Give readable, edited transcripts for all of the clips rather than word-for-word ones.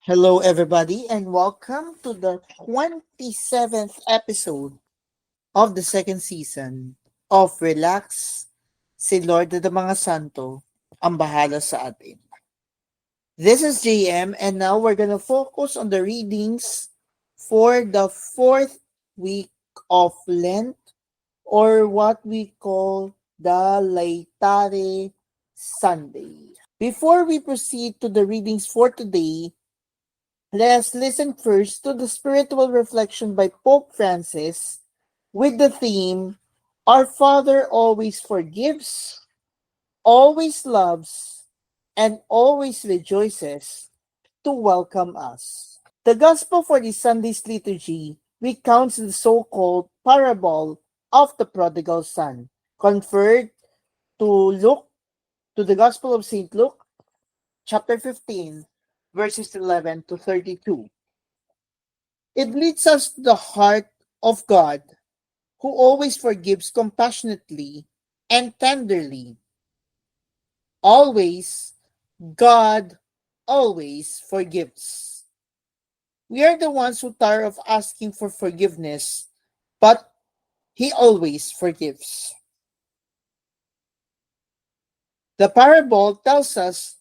Hello, everybody, and welcome to the 27th episode of the second season of Relax, si Lord de mga Santo, ang bahala sa atin. This is JM, and now we're gonna focus on the readings for the fourth week of Lent, or what we call the Laetare Sunday. Before we proceed to the readings for today, let's listen first to the spiritual reflection by Pope Francis with the theme, Our Father always forgives, always loves, and always rejoices to welcome us. The Gospel for this Sunday's liturgy recounts the so-called parable of the prodigal son, conferred to Luke, to the Gospel of St. Luke, chapter 15, verses 11 to 32. It leads us to the heart of God, who always forgives compassionately and tenderly. Always, God always forgives. We are the ones who tire of asking for forgiveness, but He always forgives. The parable tells us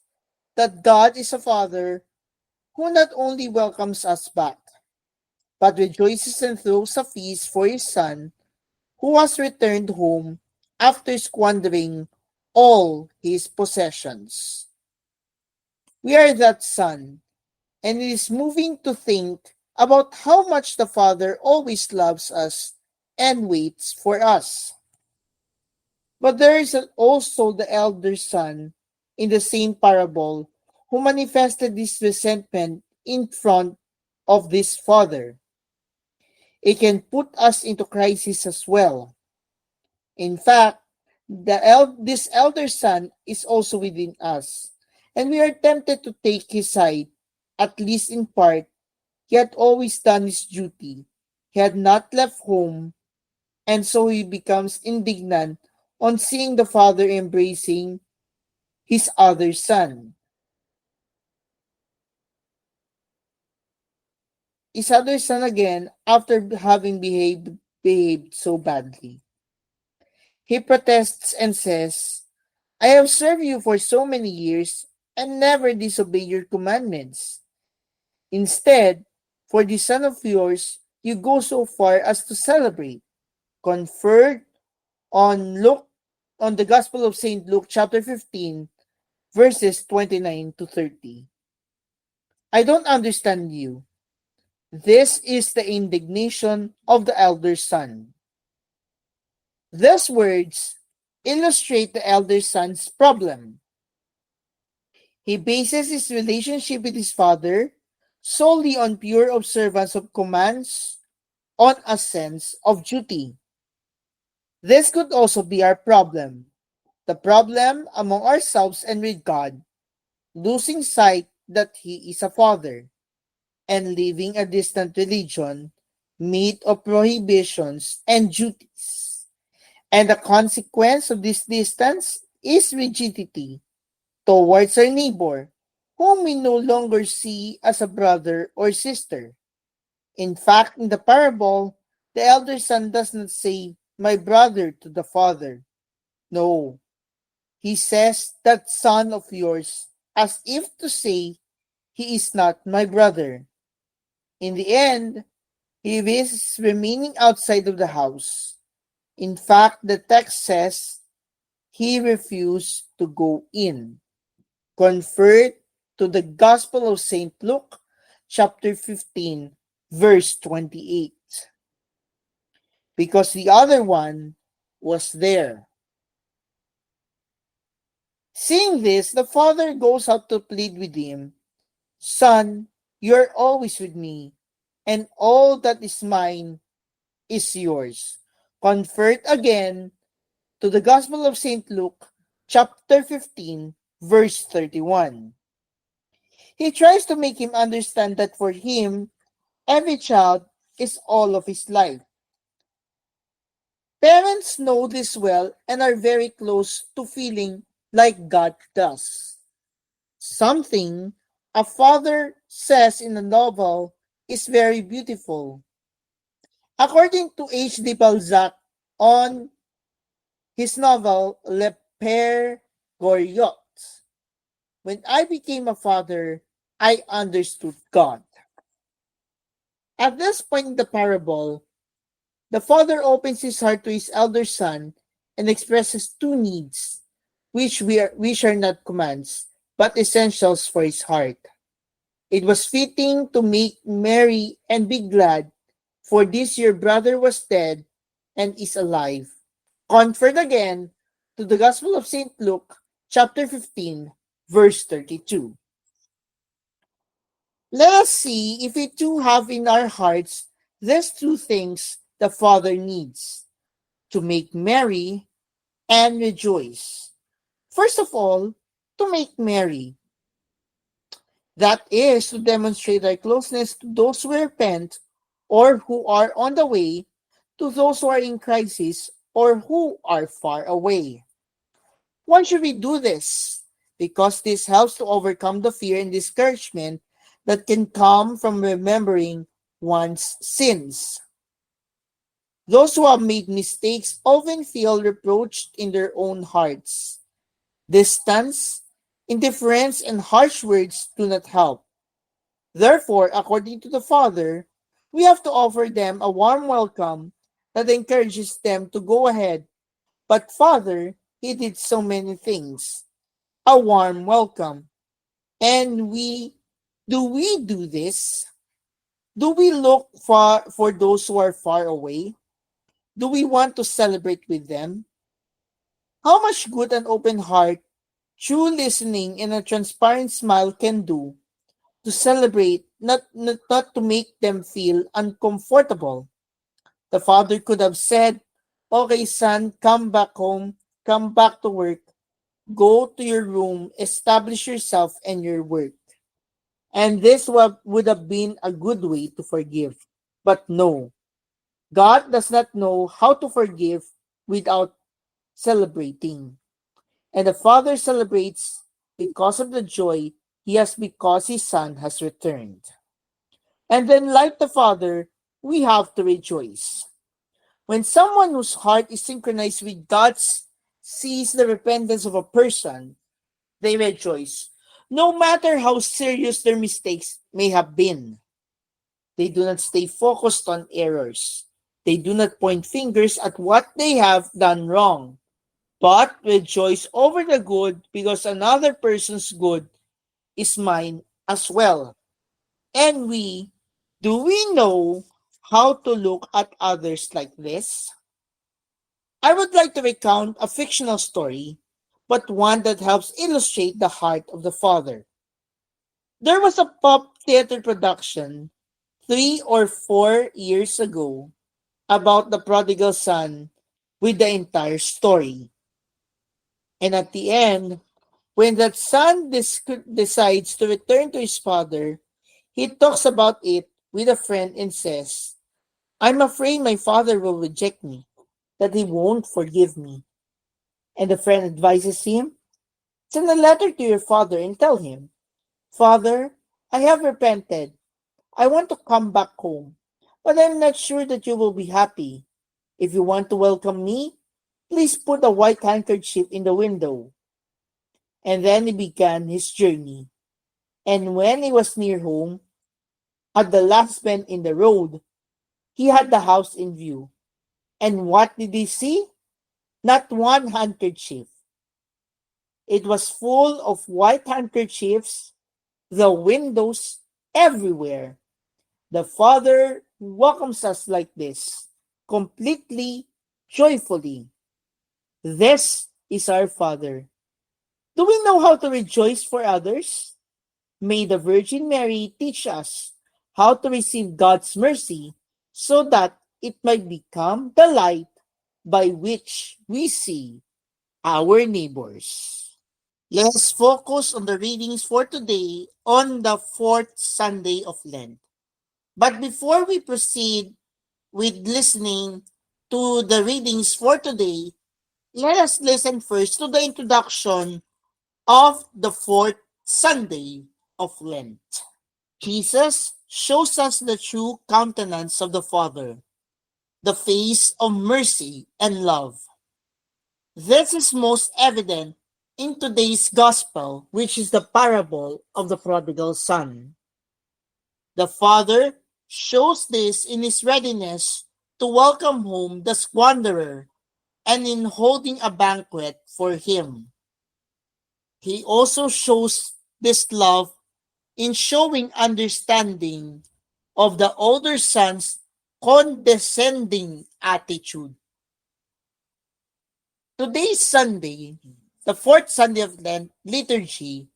that God is a Father who not only welcomes us back, but rejoices and throws a feast for His Son who has returned home after squandering all his possessions. We are that son, and it is moving to think about how much the Father always loves us and waits for us. But there is also the elder son in the same parable who manifested this resentment in front of this father. It can put us into crisis as well. In fact, this elder son is also within us, and we are tempted to take his side, at least in part. He had always done his duty. He had not left home, and so he becomes indignant on seeing the father embracing his other son. His other son again, after having behaved so badly. He protests and says, I have served you for so many years and never disobeyed your commandments. Instead, for this son of yours, you go so far as to celebrate. Conferred on Luke, on the Gospel of St. Luke, chapter 15, verses 29 to 30. I don't understand you. This is the indignation of the elder son. These words illustrate the elder son's problem. He bases his relationship with his father solely on pure observance of commands, on a sense of duty. This could also be our problem, the problem among ourselves and with God, losing sight that He is a Father, and living a distant religion made of prohibitions and duties. And the consequence of this distance is rigidity towards our neighbor, whom we no longer see as a brother or sister. In fact, in the parable, the elder son does not say, my brother to the father. No, he says, that son of yours, as if to say, he is not my brother. In the end, he is remaining outside of the house. In fact, the text says, he refused to go in. Convert to the Gospel of St. Luke, chapter 15, verse 28. Because the other one was there. Seeing this, the father goes out to plead with him, Son, you are always with me, and all that is mine is yours. Convert again to the Gospel of St. Luke, chapter 15, verse 31. He tries to make him understand that for him, every child is all of his life. Parents know this well and are very close to feeling like God does. Something a father says in the novel is very beautiful. According to H.D. Balzac on his novel Le Père Goriot, when I became a father, I understood God. At this point in the parable, the father opens his heart to his elder son and expresses two needs, which are not commands, but essentials for his heart. It was fitting to make merry and be glad, for this your brother was dead and is alive. Conferred again to the Gospel of St. Luke, chapter 15, verse 32. Let us see if we too have in our hearts these two things the Father needs to make merry and rejoice. First of all, to make merry. That is to demonstrate our closeness to those who repent or who are on the way, to those who are in crisis or who are far away. Why should we do this? Because this helps to overcome the fear and discouragement that can come from remembering one's sins. Those who have made mistakes often feel reproached in their own hearts. Distance, indifference, and harsh words do not help. Therefore, according to the Father, we have to offer them a warm welcome that encourages them to go ahead. But Father, He did so many things. A warm welcome. And we do this? Do we look for those who are far away? Do we want to celebrate with them? How much good an open heart, true listening, and a transparent smile can do to celebrate, not to make them feel uncomfortable. The father could have said, okay, son, come back home, come back to work, go to your room, establish yourself and your work. And this would have been a good way to forgive. But no, God does not know how to forgive without celebrating. And the father celebrates because of the joy he has because his son has returned. And then, like the father, we have to rejoice. When someone whose heart is synchronized with God's sees the repentance of a person, they rejoice, no matter how serious their mistakes may have been. They do not stay focused on errors. They do not point fingers at what they have done wrong, but rejoice over the good because another person's good is mine as well. And do we know how to look at others like this? I would like to recount a fictional story, but one that helps illustrate the heart of the Father. There was a pop theater production 3 or 4 years ago about the prodigal son with the entire story. And at the end, when that son decides to return to his father, he talks about it with a friend and says, I'm afraid my father will reject me, that he won't forgive me. And the friend advises him, send a letter to your father and tell him, Father, I have repented. I want to come back home, but I'm not sure that you will be happy. If you want to welcome me, please put a white handkerchief in the window. And then he began his journey. And when he was near home, at the last bend in the road, he had the house in view. And what did he see? Not one handkerchief. It was full of white handkerchiefs, the windows everywhere. The Father welcomes us like this, completely, joyfully. This is our Father. Do we know how to rejoice for others? May the Virgin Mary teach us how to receive God's mercy so that it might become the light by which we see our neighbors. Let's focus on the readings for today on the fourth Sunday of Lent. But before we proceed with listening to the readings for today, let us listen first to the introduction of the fourth Sunday of Lent. Jesus shows us the true countenance of the Father, the face of mercy and love. This is most evident in today's gospel, which is the parable of the prodigal son. The Father shows this in his readiness to welcome home the squanderer and in holding a banquet for him. He also shows this love in showing understanding of the older son's condescending attitude. Today's Sunday, the fourth Sunday of Lent liturgy,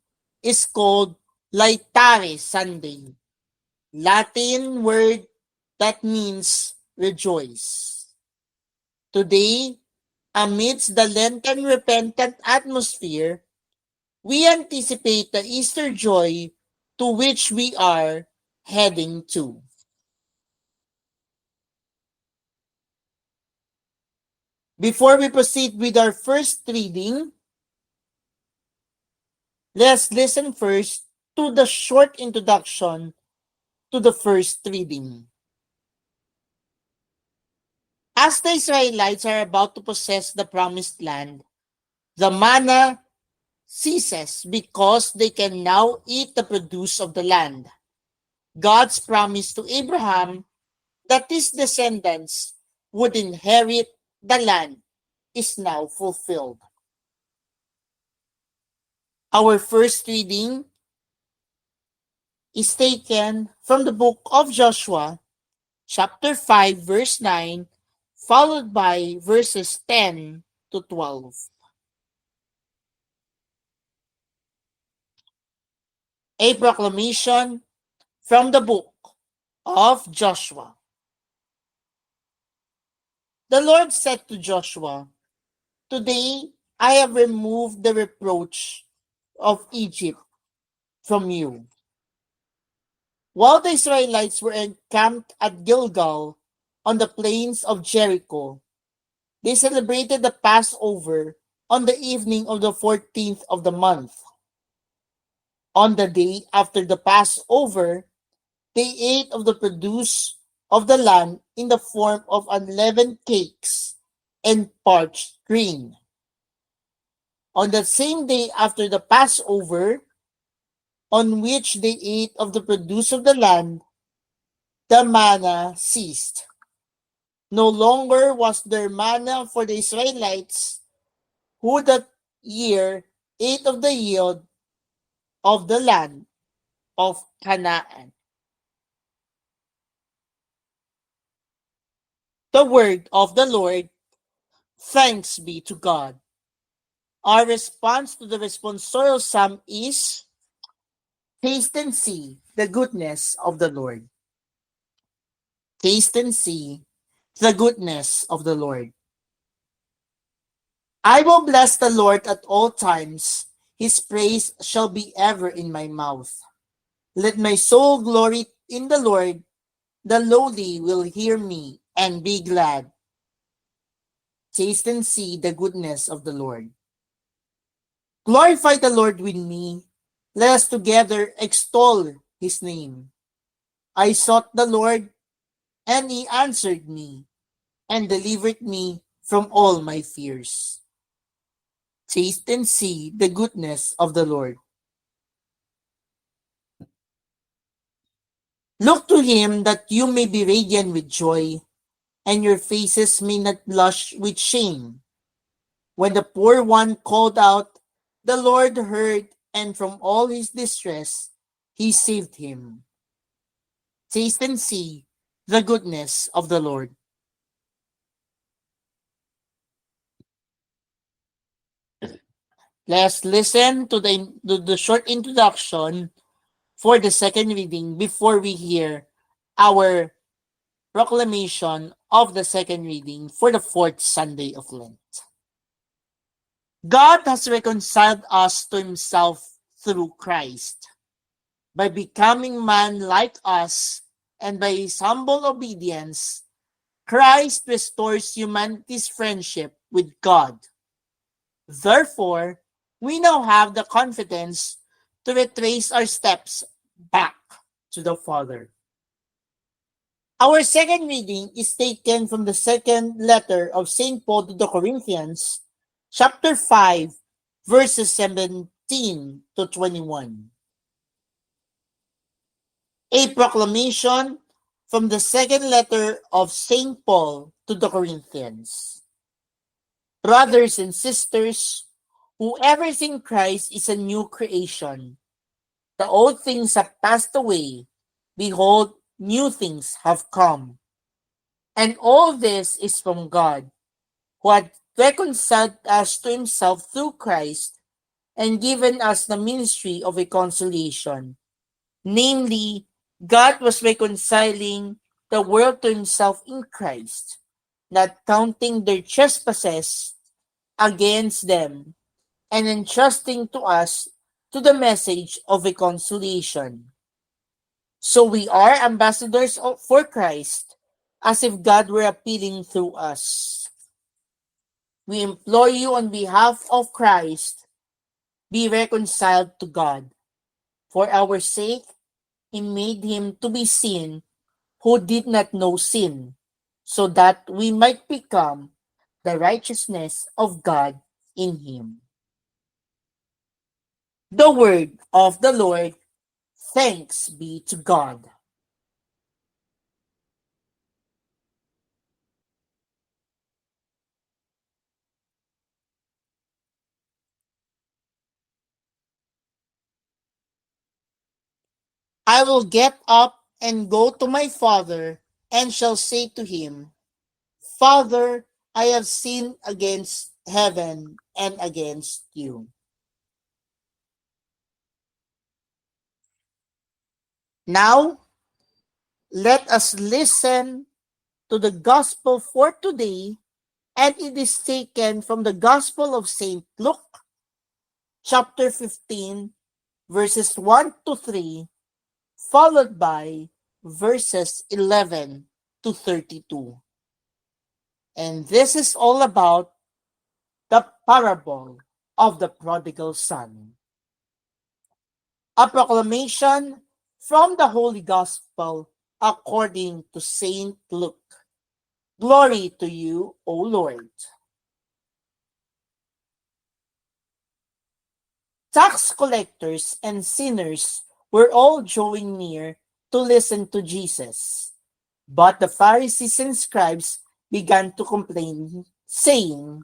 is called Laetare Sunday, Latin word that means rejoice. Today, amidst the Lenten repentant atmosphere, we anticipate the Easter joy to which we are heading to. Before we proceed with our first reading, let's listen first to the short introduction to the first reading. As the Israelites are about to possess the promised land, the manna ceases because they can now eat the produce of the land. God's promise to Abraham that his descendants would inherit the land is now fulfilled. Our first reading is taken from the book of Joshua, chapter 5, verse 9, followed by verses 10 to 12. A proclamation from the book of Joshua. The Lord said to Joshua, "Today I have removed the reproach of Egypt from you." While the Israelites were encamped at Gilgal on the plains of Jericho, they celebrated the Passover on the evening of the 14th of the month. On the day after the Passover, they ate of the produce of the land in the form of unleavened cakes and parched grain. On that same day after the Passover, on which they ate of the produce of the land, the manna ceased. No longer was there manna for the Israelites, who that year ate of the yield of the land of Canaan. The word of the Lord. Thanks be to God. Our response to the responsorial psalm is, taste and see the goodness of the Lord. Taste and see the goodness of the Lord. I will bless the Lord at all times. His praise shall be ever in my mouth. Let my soul glory in the Lord. The lowly will hear me and be glad. Taste and see the goodness of the Lord. Glorify the Lord with me. Let us together extol his name. I sought the Lord, and he answered me, and delivered me from all my fears. Taste and see the goodness of the Lord. Look to him that you may be radiant with joy, and your faces may not blush with shame. When the poor one called out, the Lord heard, and from all his distress, he saved him. Taste and see the goodness of the Lord. Let's listen to the short introduction for the second reading before we hear our proclamation of the second reading for the fourth Sunday of Lent. God has reconciled us to himself through Christ. By becoming man like us and by his humble obedience, Christ restores humanity's friendship with God. Therefore, we now have the confidence to retrace our steps back to the Father. Our second reading is taken from the second letter of St. Paul to the Corinthians, chapter 5, verses 17 to 21. A proclamation from the second letter of St. Paul to the Corinthians. Brothers and sisters, whoever is in Christ is a new creation. The old things have passed away. Behold, new things have come. And all this is from God, who had reconciled us to himself through Christ and given us the ministry of reconciliation. Namely, God was reconciling the world to himself in Christ, not counting their trespasses against them, and entrusting to us to the message of reconciliation. So we are ambassadors for Christ, as if God were appealing through us. We implore you on behalf of Christ, be reconciled to God. For our sake, he made him to be sin who did not know sin, so that we might become the righteousness of God in him. The word of the Lord. Thanks be to God. I will get up and go to my father, and shall say to him, Father, I have sinned against heaven and against you. Now, let us listen to the gospel for today, and it is taken from the Gospel of St. Luke, chapter 15, verses 1 to 3, followed by verses 11 to 32. And this is all about the parable of the prodigal son. A proclamation from the Holy Gospel according to St. Luke. Glory to you, O Lord. Tax collectors and sinners were all drawing near to listen to Jesus. But the Pharisees and scribes began to complain, saying,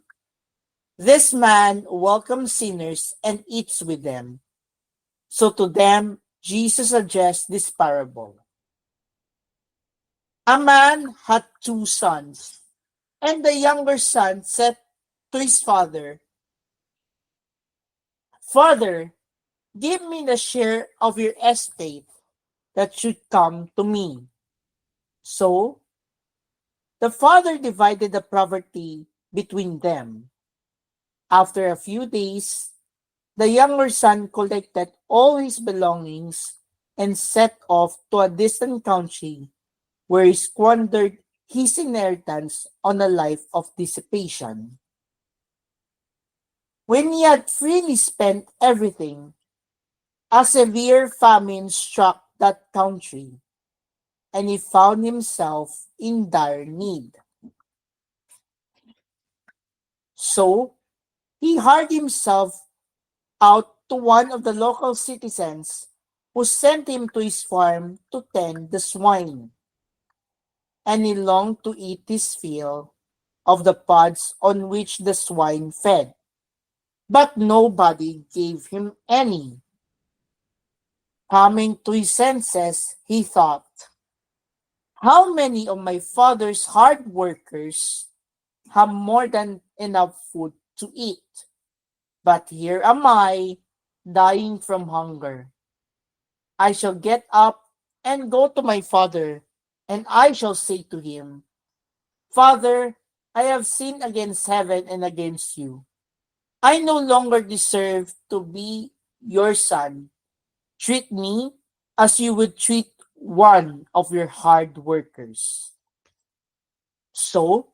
This man welcomes sinners and eats with them. So to them, Jesus addressed this parable. A man had two sons, and the younger son said to his father, Father, give me the share of your estate that should come to me. So the father divided the property between them. After a few days, the younger son collected all his belongings and set off to a distant country where he squandered his inheritance on a life of dissipation. When he had freely spent everything, a severe famine struck that country, and he found himself in dire need. So he hired himself out to one of the local citizens who sent him to his farm to tend the swine, and he longed to eat his fill of the pods on which the swine fed, but nobody gave him any. Coming to his senses, he thought, How many of my father's hard workers have more than enough food to eat? But here am I, dying from hunger. I shall get up and go to my father, and I shall say to him, Father, I have sinned against heaven and against you. I no longer deserve to be your son. Treat me as you would treat one of your hard workers. So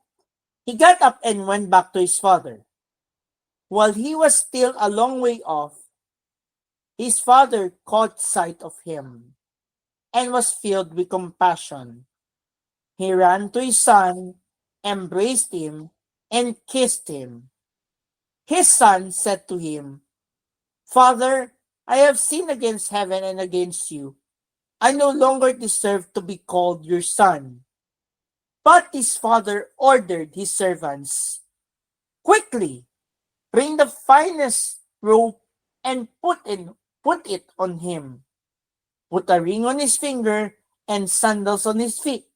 he got up and went back to his father. While he was still a long way off, his father caught sight of him. and was filled with compassion. He ran to his son, embraced him, and kissed him. His son said to him, "Father, I have sinned against heaven and against you. I no longer deserve to be called your son." But his father ordered his servants, "Quickly, bring the finest robe and put it on him. Put a ring on his finger and sandals on his feet.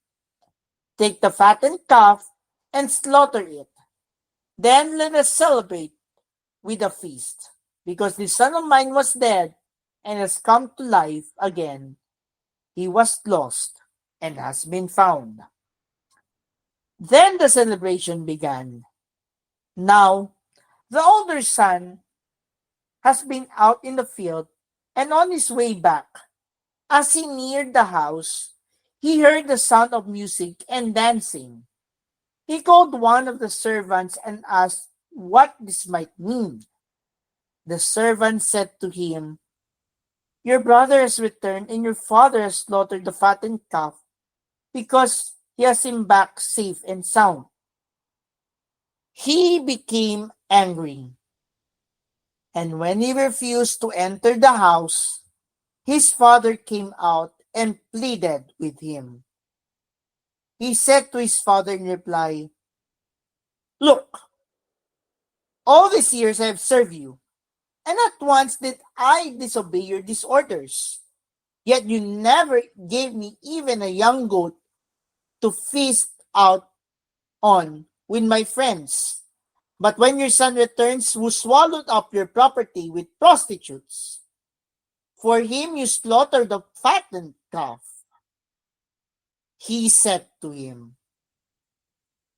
Take the fattened calf and slaughter it. Then let us celebrate with a feast, because this son of mine was dead and has come to life again. He was lost and has been found." Then the celebration began. Now, the older son has been out in the field, and on his way back, as he neared the house, he heard the sound of music and dancing. He called one of the servants and asked what this might mean. The servant said to him, "Your brother has returned, and your father has slaughtered the fattened calf because he has him back safe and sound." He became angry, and when he refused to enter the house, his father came out and pleaded with him. He said to his father in reply, "Look, all these years I have served you, and not once did I disobey your disorders. Yet you never gave me even a young goat to feast out on with my friends. But when your son returns, who swallowed up your property with prostitutes, for him you slaughtered the fattened calf." He said to him,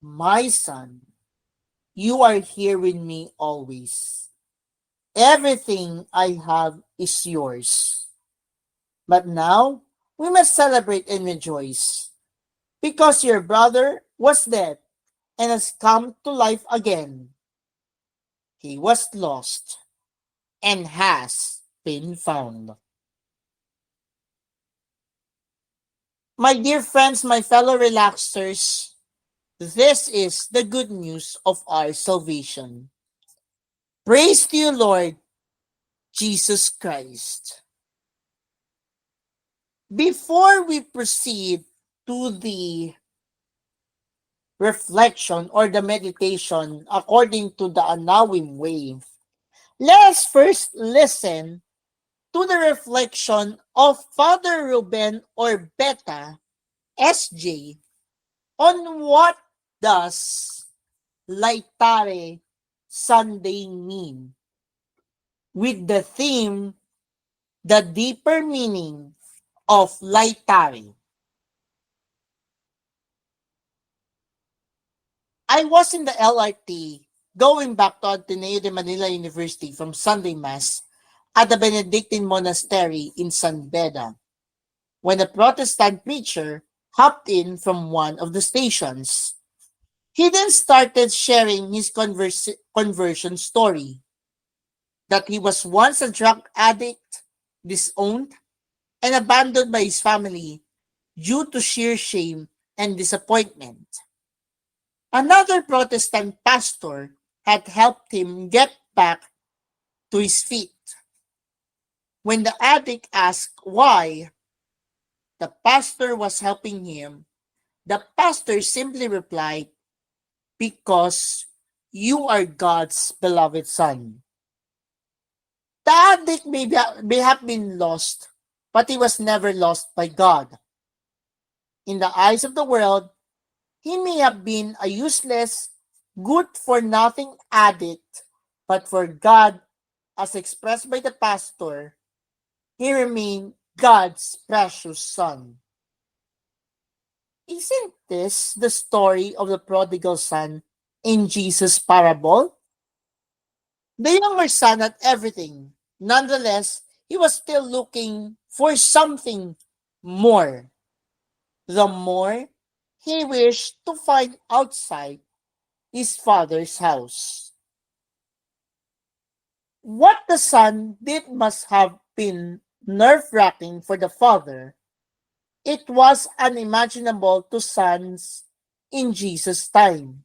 "My son, you are here with me always. Everything I have is yours. But now we must celebrate and rejoice, because your brother was dead and has come to life again. He was lost and has been found." My dear friends, my fellow relaxers, this is the good news of our salvation. Praise to you, Lord Jesus Christ. Before we proceed to the reflection or the meditation according to the Anawim way, let us first listen to the reflection of Father Ruben or Beta SJ on what does Laetare Sunday mean, with the theme, the deeper meaning of Laetare. I was in the LRT going back to Ateneo de Manila University from Sunday Mass at the Benedictine Monastery in San Beda, when a Protestant preacher hopped in from one of the stations. He then started sharing his conversion story, that he was once a drug addict, disowned, and abandoned by his family due to sheer shame and disappointment. Another Protestant pastor had helped him get back to his feet. When the addict asked why the pastor was helping him, the pastor simply replied, "Because you are God's beloved son." The addict may have been lost, but he was never lost by God. In the eyes of the world, he may have been a useless, good-for-nothing addict, but for God, as expressed by the pastor, he remained God's precious son. Isn't this the story of the prodigal son in Jesus' parable? The younger son had everything. Nonetheless, he was still looking for something more. The more he wished to find outside his father's house. What the son did must have been nerve-wracking for the father, It was unimaginable to sons in Jesus' time.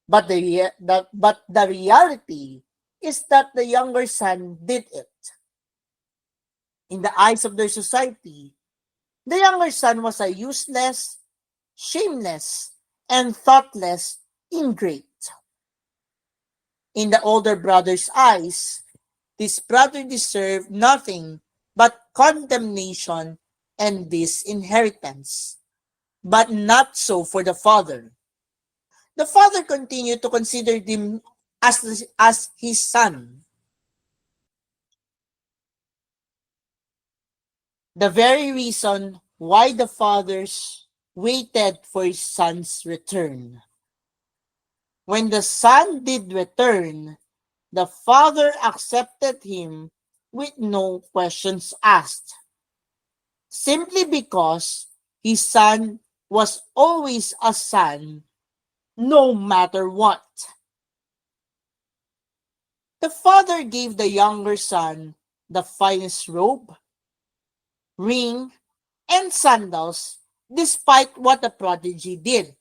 But the reality is that the younger son did it. In the eyes of their society, the younger son was a useless, shameless, and thoughtless ingrate. In the older brother's eyes, this brother deserved nothing but condemnation and disinheritance. But not so for the father. The father continued to consider him as his son. The very reason why the fathers waited for his son's return. When the son did return, the father accepted him with no questions asked, simply because his son was always a son, no matter what. The father gave the younger son the finest robe, ring, and sandals, despite what the prodigy did.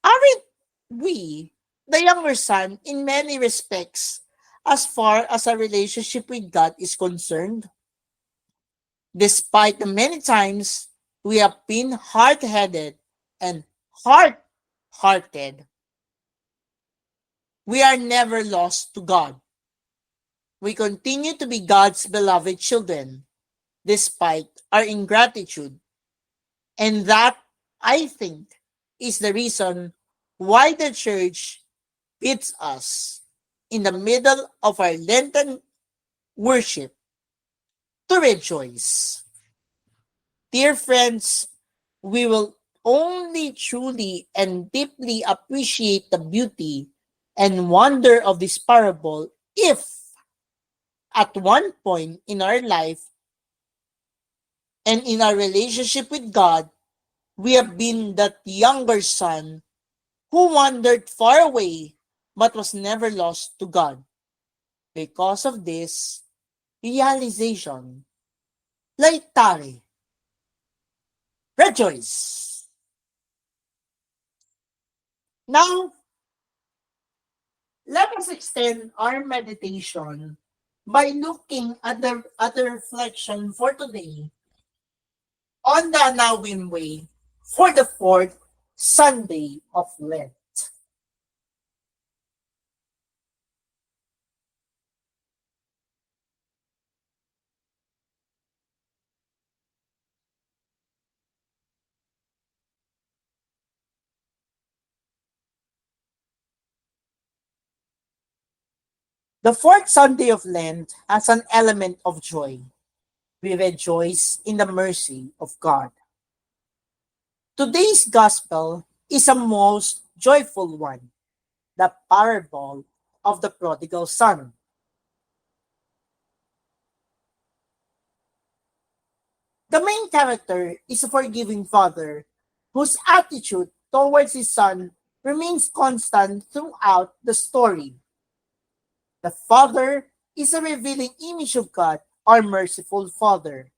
Aren't we, the younger son, in many respects, as far as our relationship with God is concerned? Despite the many times we have been hard-headed and hard-hearted, we are never lost to God. We continue to be God's beloved children, despite our ingratitude. And that, I think, is the reason why the church bids us in the middle of our Lenten worship to rejoice. Dear friends, we will only truly and deeply appreciate the beauty and wonder of this parable if, at one point in our life and in our relationship with God, we have been that younger son who wandered far away but was never lost to God. Because of this realization, laetare, rejoice. Now, let us extend our meditation by looking at the reflection for today on the Anawin Way for the fourth Sunday of Lent. The fourth Sunday of Lent has an element of joy. We rejoice in the mercy of God. Today's gospel is a most joyful one, the parable of the prodigal son. The main character is a forgiving father whose attitude towards his son remains constant throughout the story. The father is a revealing image of God, our merciful father.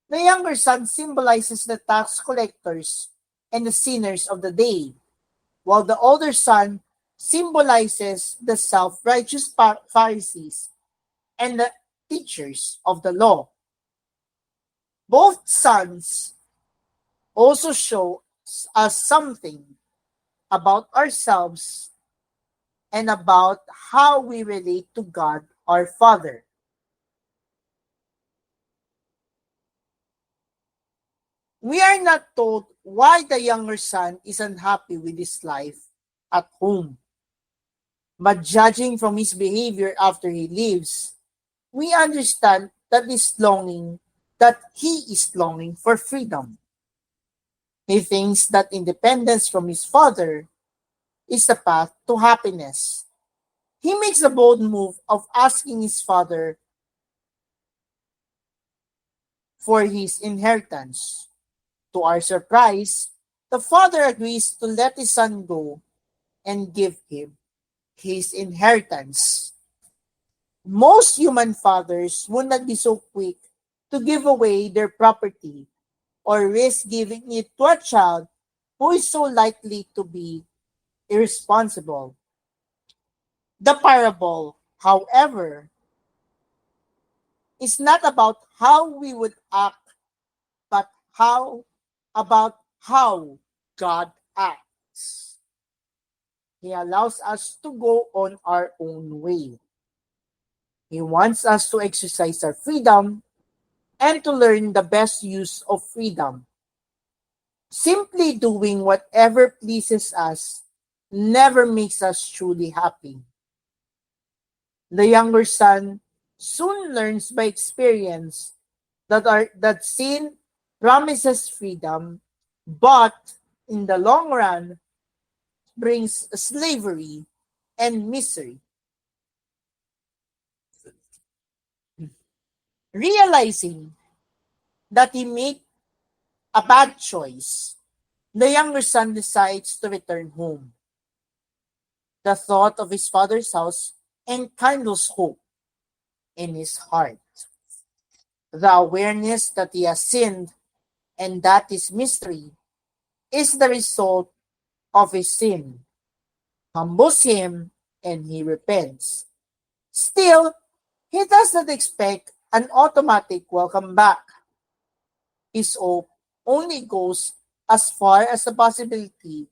The younger son symbolizes the tax collectors and the sinners of the day, while the older son symbolizes the self-righteous Pharisees and the teachers of the law. Both sons also show us something about ourselves and about how we relate to God our Father. We are not told why the younger son is unhappy with his life at home, but judging from his behavior after he leaves, we understand that he is longing for freedom. He thinks that independence from his father is the path to happiness. He makes a bold move of asking his father for his inheritance. To our surprise, the father agrees to let his son go and give him his inheritance. Most human fathers would not be so quick to give away their property or risk giving it to a child who is so likely to be irresponsible. The parable, however, is not about how we would act, but how God acts. He allows us to go on our own way. He wants us to exercise our freedom and to learn the best use of freedom. Simply doing whatever pleases us never makes us truly happy. The younger son soon learns by experience that sin promises freedom, but in the long run brings slavery and misery. Realizing that he made a bad choice, the younger son decides to return home. The thought of his father's house enkindles hope in his heart. The awareness that he has sinned and that his mystery is the result of his sin humbles him and he repents. Still, he does not expect an automatic welcome back. His hope only goes as far as the possibility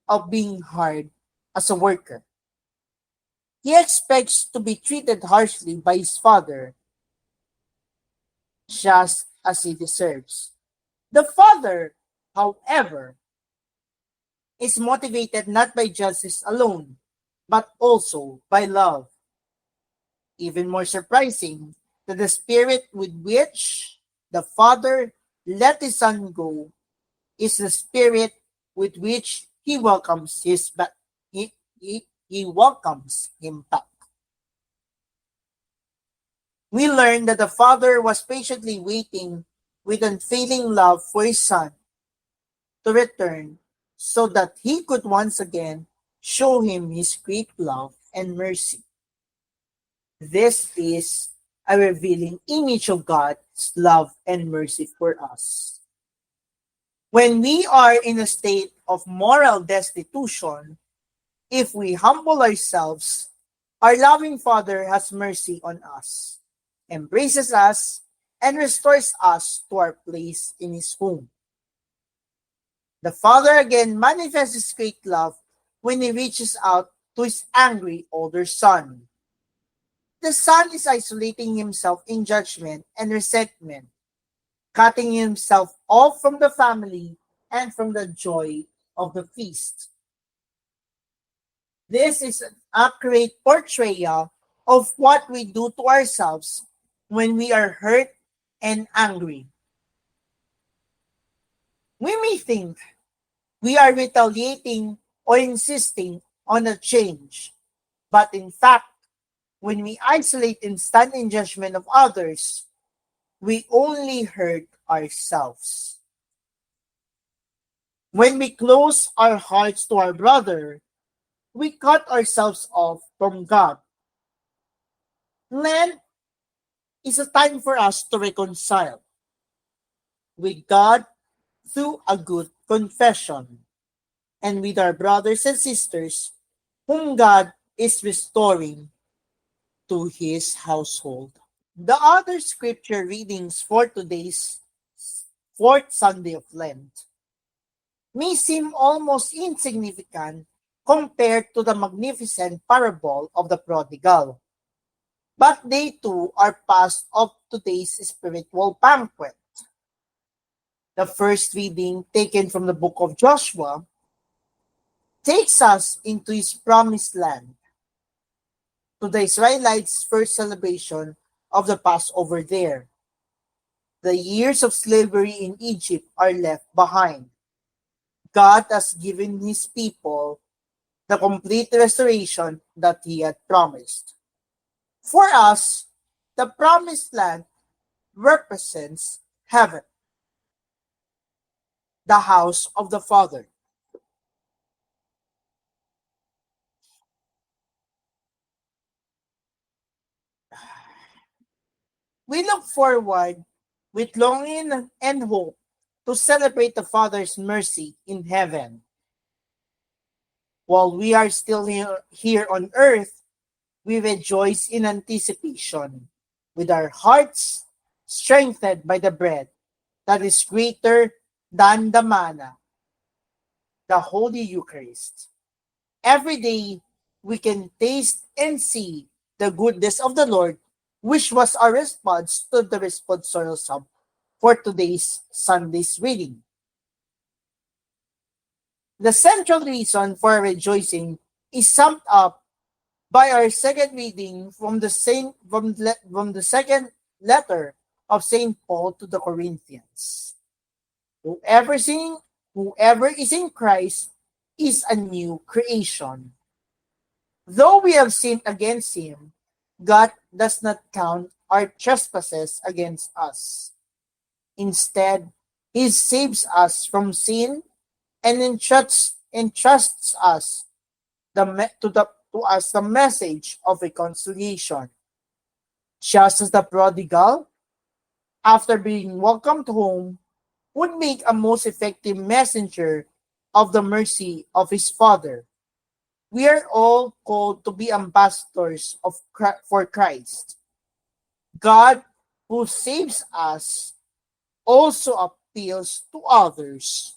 of being hired as a worker. He expects to be treated harshly by his father, just as he deserves. The father, however, is motivated not by justice alone, but also by love. Even more surprising, that the spirit with which the father let his son go is the spirit with which he welcomes he welcomes him back. We learn that the father was patiently waiting with unfailing love for his son to return so that he could once again show him his great love and mercy. This is a revealing image of God's love and mercy for us. When we are in a state of moral destitution, if we humble ourselves, our loving Father has mercy on us, embraces us, and restores us to our place in His home. The Father again manifests His great love when He reaches out to His angry older son. The son is isolating himself in judgment and resentment, cutting himself off from the family and from the joy of the feast. This is an accurate portrayal of what we do to ourselves when we are hurt and angry. We may think we are retaliating or insisting on a change, but in fact, when we isolate and stand in judgment of others, we only hurt ourselves. When we close our hearts to our brother, we cut ourselves off from God. Lent is a time for us to reconcile with God through a good confession and with our brothers and sisters whom God is restoring to his household. The other scripture readings for today's fourth Sunday of Lent may seem almost insignificant compared to the magnificent parable of the prodigal. But they too are part of today's spiritual banquet. The first reading, taken from the book of Joshua, takes us into his promised land, to the Israelites' first celebration of the Passover there. The years of slavery in Egypt are left behind. God has given his people the complete restoration that he had promised. For us, the promised land represents heaven, the house of the Father. We look forward with longing and hope to celebrate the Father's mercy in heaven. While we are still here on earth, we rejoice in anticipation, with our hearts strengthened by the bread that is greater than the manna, the Holy Eucharist. Every day, we can taste and see the goodness of the Lord, which was our response to the responsorial psalm for today's Sunday's reading. The central reason for rejoicing is summed up by our second reading from the second letter of Saint Paul to the Corinthians. Whoever sing, whoever is in Christ is a new creation. Though we have sinned against him, God does not count our trespasses against us. Instead, he saves us from sin and entrusts us to us the message of reconciliation. Just as the prodigal, after being welcomed home, would make a most effective messenger of the mercy of his father. We are all called to be ambassadors for Christ. God, who saves us, also appeals to others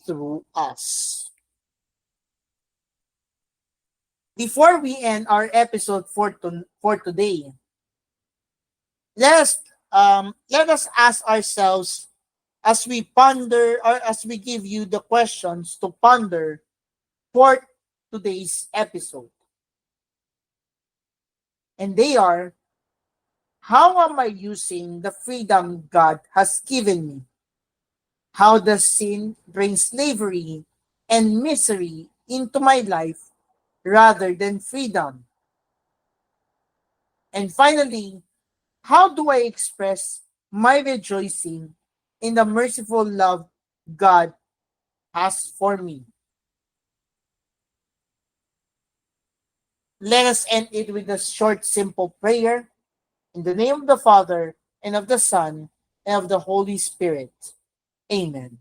through us. Before we end our episode for today, let us ask ourselves as we ponder or as we give you the questions to ponder for today's episode. And they are, how am I using the freedom God has given me? How does sin bring slavery and misery into my life rather than freedom? And finally, how do I express my rejoicing in the merciful love God has for me? Let us end it with a short, simple prayer. In the name of the Father, and of the Son, and of the Holy Spirit. Amen.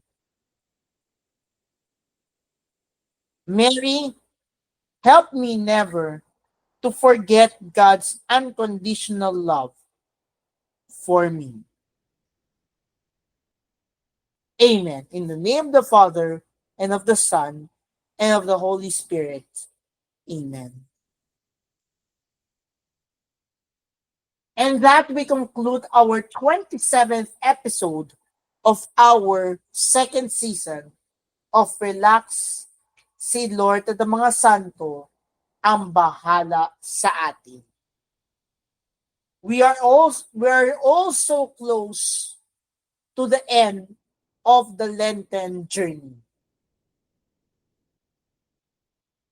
Mary, help me never to forget God's unconditional love for me. Amen. In the name of the Father, and of the Son, and of the Holy Spirit. Amen. And that we conclude our 27th episode of our second season of Relax, si Lord at ang mga santo ang bahala sa atin. We are also close to the end of the Lenten journey.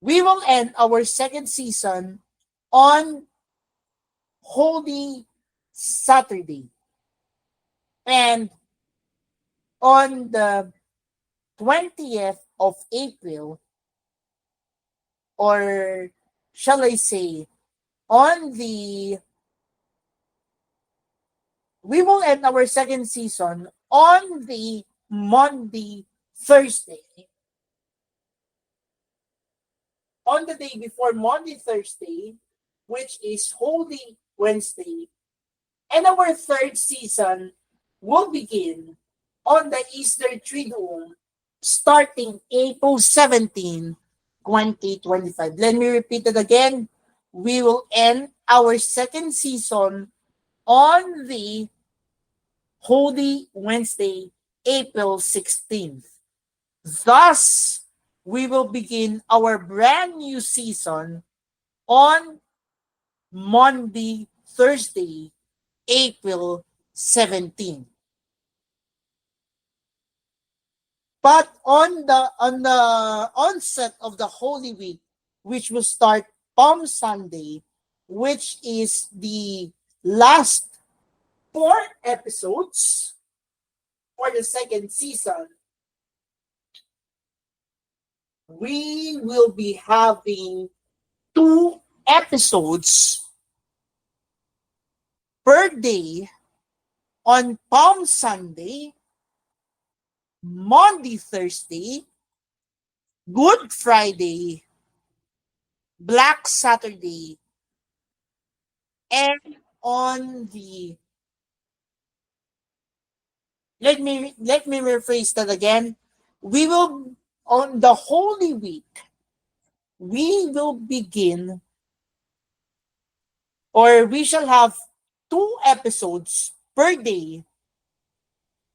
We will end our second season on Holy Saturday. And on the 20th of April, or shall I say, we will end our second season on the Monday, Thursday. On the day before Monday, Thursday, which is Holy Wednesday. And our third season will begin on the Easter Triduum starting April 17, 2025. Let me repeat it again. We will end our second season on the Holy Wednesday, April 16th. Thus, we will begin our brand new season on Monday, Thursday, April 17th. But on the onset of the Holy Week, which will start Palm Sunday, which is the last 4 episodes for the second season, we will be having 2 episodes per day on Palm Sunday, Monday, Thursday, Good Friday, Black Saturday, and on the let me rephrase that again. We will on the Holy Week, we will begin or we shall have 2 episodes per day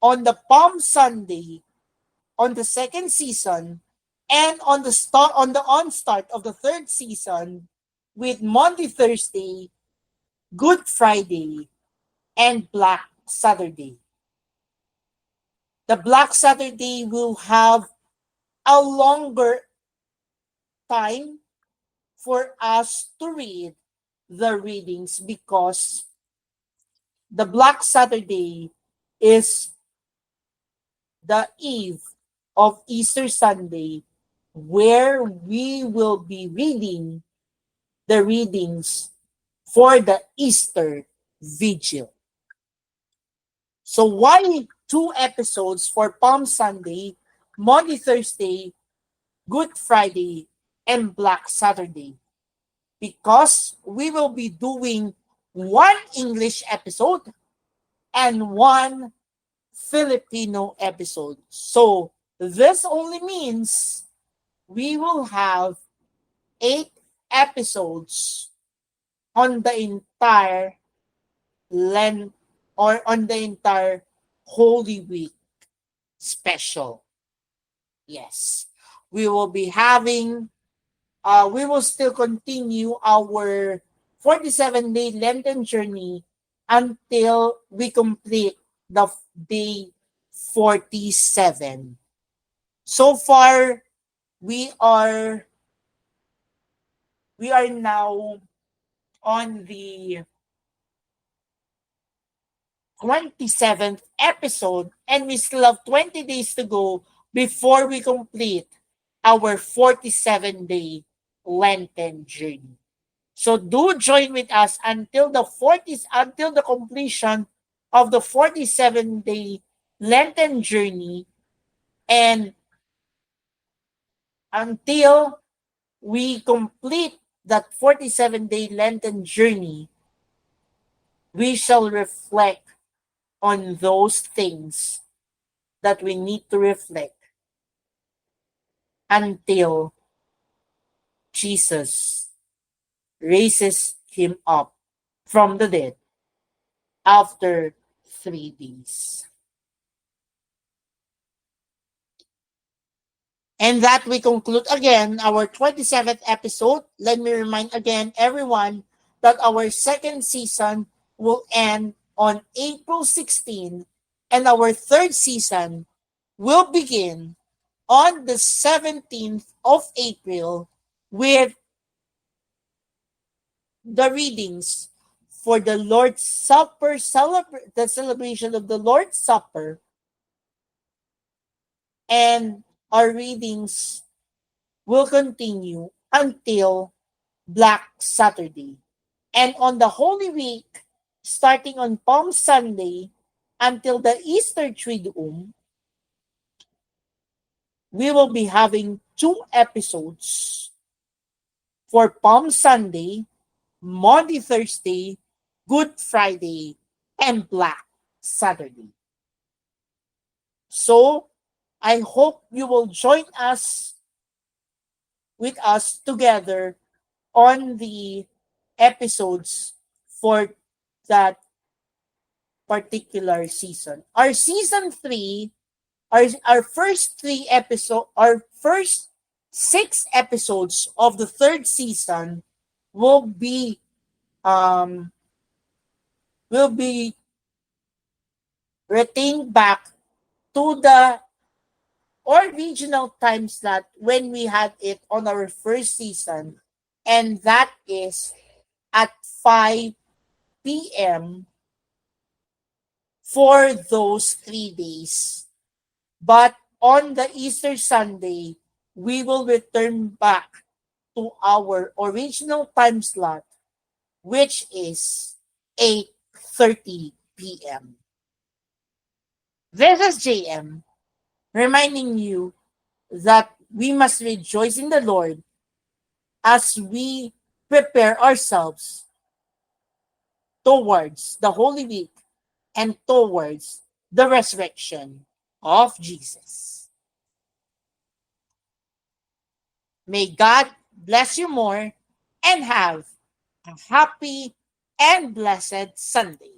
on the Palm Sunday on the second season and on the onstart of the third season with Monday, Thursday, Good Friday, and Black Saturday. The Black Saturday will have a longer time for us to read the readings because the Black Saturday is the eve of Easter Sunday, where we will be reading the readings for the Easter Vigil. So why 2 episodes for Palm Sunday, Monday, Thursday, Good Friday, and Black Saturday? Because we will be doing one English episode and one Filipino episode. So this only means we will have 8 episodes on the entire Lent or on the entire Holy Week special. Yes. We will be having, we will still continue our 47-day Lenten journey until we complete the day 47. So far, we are now on the 27th episode and we still have 20 days to go before we complete our 47-day Lenten journey. So do join with us until the completion of the 47-day Lenten journey, and until we complete that 47-day Lenten journey, we shall reflect on those things that we need to reflect until Jesus raises him up from the dead after 3 days. And that we conclude again our 27th episode. Let me remind again everyone that our second season will end on April 16 and our third season will begin on the 17th of April with the readings for the Lord's Supper, the celebration of the Lord's Supper, and our readings will continue until Black Saturday. And on the Holy Week, starting on Palm Sunday until the Easter Triduum, we will be having 2 episodes for Palm Sunday, Monday, Thursday, Good Friday, and Black Saturday. So, I hope you will join us with us together on the episodes for that particular season. Our season 3, our first 3 episodes, our first 6 episodes of the third season will be um will be retained back to the original time slot when we had it on our first season, and that is at 5 p.m. for those 3 days. But on the Easter Sunday, we will return back to our original time slot, which is 8:30 p.m. This is JM, reminding you that we must rejoice in the Lord as we prepare ourselves towards the Holy Week and towards the resurrection of Jesus. May God bless you more and have a happy and blessed Sunday.